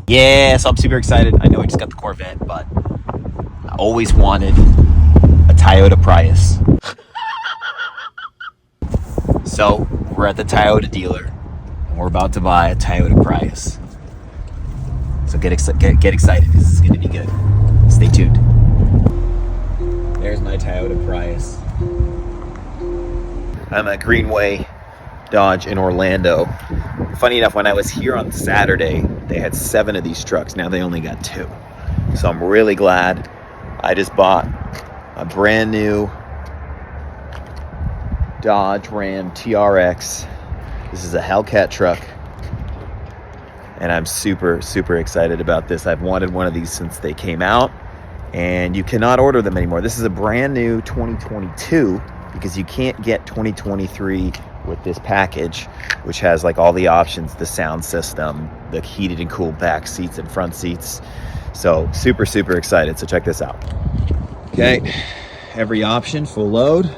Yeah, so I'm super excited. I know I just got the Corvette, but I always wanted a Toyota Prius. So we're at the Toyota dealer, and we're about to buy a Toyota Prius. So get excited. This is going to be good. Stay tuned. There's my Toyota Prius. I'm at Greenway Dodge in Orlando. Funny enough, when I was here on Saturday, they had 7 of these trucks. Now they only got 2. So I'm really glad. I just bought a brand new Dodge Ram TRX. This is a Hellcat truck. And I'm super, super excited about this. I've wanted one of these since they came out. And you cannot order them anymore. This is a brand new 2022 because you can't get 2023 with this package, which has like all the options, the sound system, the heated and cooled back seats and front seats. So super, super excited. So check this out. Okay, every option, full load.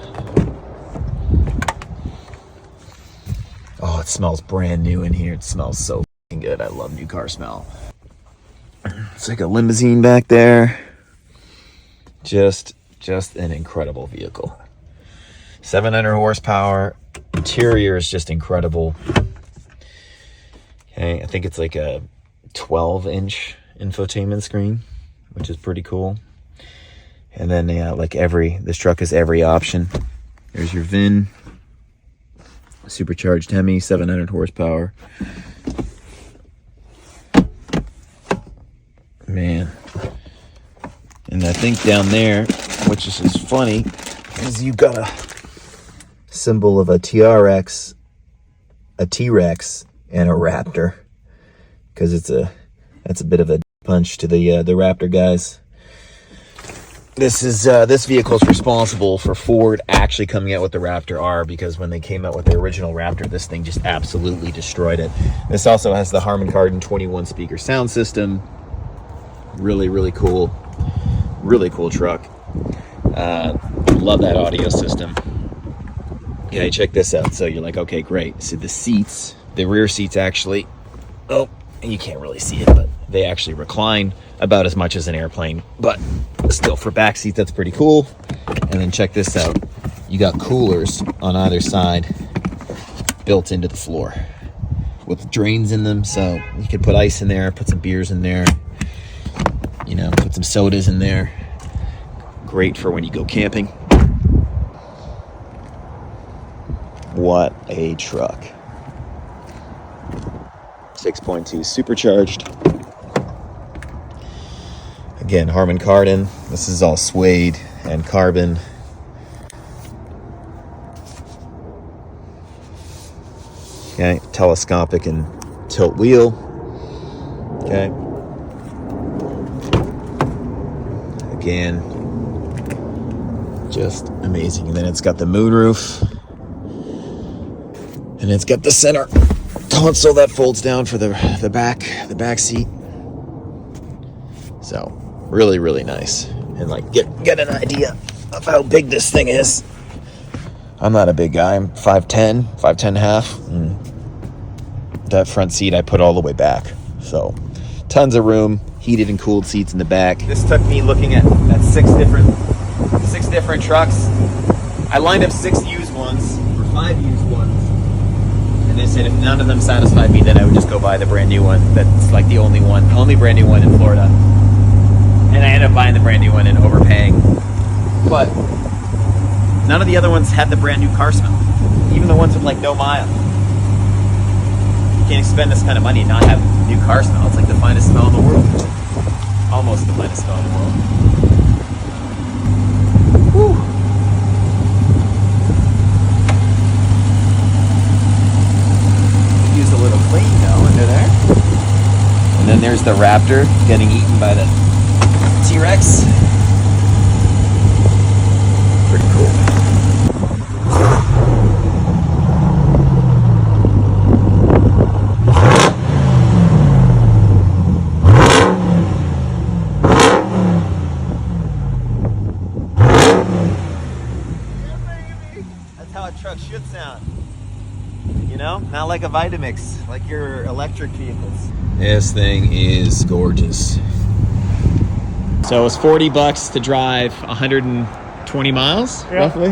Oh, it smells brand new in here. It smells so good. I love new car smell. It's like a limousine back there. Just an incredible vehicle. 700 horsepower. Interior is just incredible. Okay, I think it's like a 12-inch infotainment screen, which is pretty cool. And then this truck has every option. There's your VIN. Supercharged Hemi, 700 horsepower. Man. And I think down there, which is just funny, is you've got a symbol of a TRX, a T-Rex, and a Raptor. Because that's a bit of a punch to the Raptor guys. This vehicle is responsible for Ford actually coming out with the Raptor R, because when they came out with the original Raptor, this thing just absolutely destroyed it. This also has the Harman Kardon 21 speaker sound system. Really, really cool. Really cool truck. Love that audio system. Yeah, check this out. So you're like, okay, great. So the rear seats actually, and you can't really see it, but they actually recline about as much as an airplane. But still, for back seats, that's pretty cool. And then check this out. You got coolers on either side built into the floor with drains in them. So you can put ice in there, put some beers in there, put some sodas in there. Great for when you go camping. What a truck. 6.2 supercharged. Again, Harman Kardon. This is all suede and carbon. Okay, telescopic and tilt wheel. Okay. Again, just amazing. And then it's got the moonroof. And it's got the center console that folds down for the back seat. So really, really nice. And get an idea of how big this thing is. I'm not a big guy. I'm 5'10", 5'10 and a half. And that front seat I put all the way back. So tons of room, heated and cooled seats in the back. This took me looking at 6 different trucks. I lined up 6 used ones or 5 used ones. And they said if none of them satisfied me, then I would just go buy the brand new one. That's like the only brand new one in Florida. And I ended up buying the brand new one and overpaying. But none of the other ones had the brand new car smell. Even the ones with no mile. You can't spend this kind of money and not have new car smell. It's like the finest smell in the world. Almost the finest smell in the world. Whew. A little clean though under there. And then there's the Raptor getting eaten by the T-Rex. Pretty cool. That's how a truck should sound. You know, not like a Vitamix, like your electric vehicles. This thing is gorgeous. So it's $40 to drive 120 miles, roughly.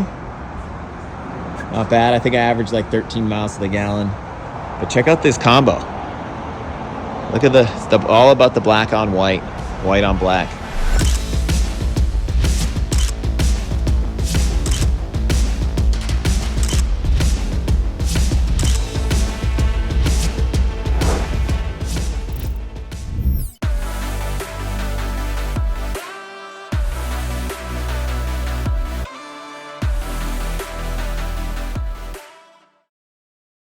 Not bad. I think I averaged like 13 miles to the gallon. But check out this combo. Look at the all about the black on white, white on black.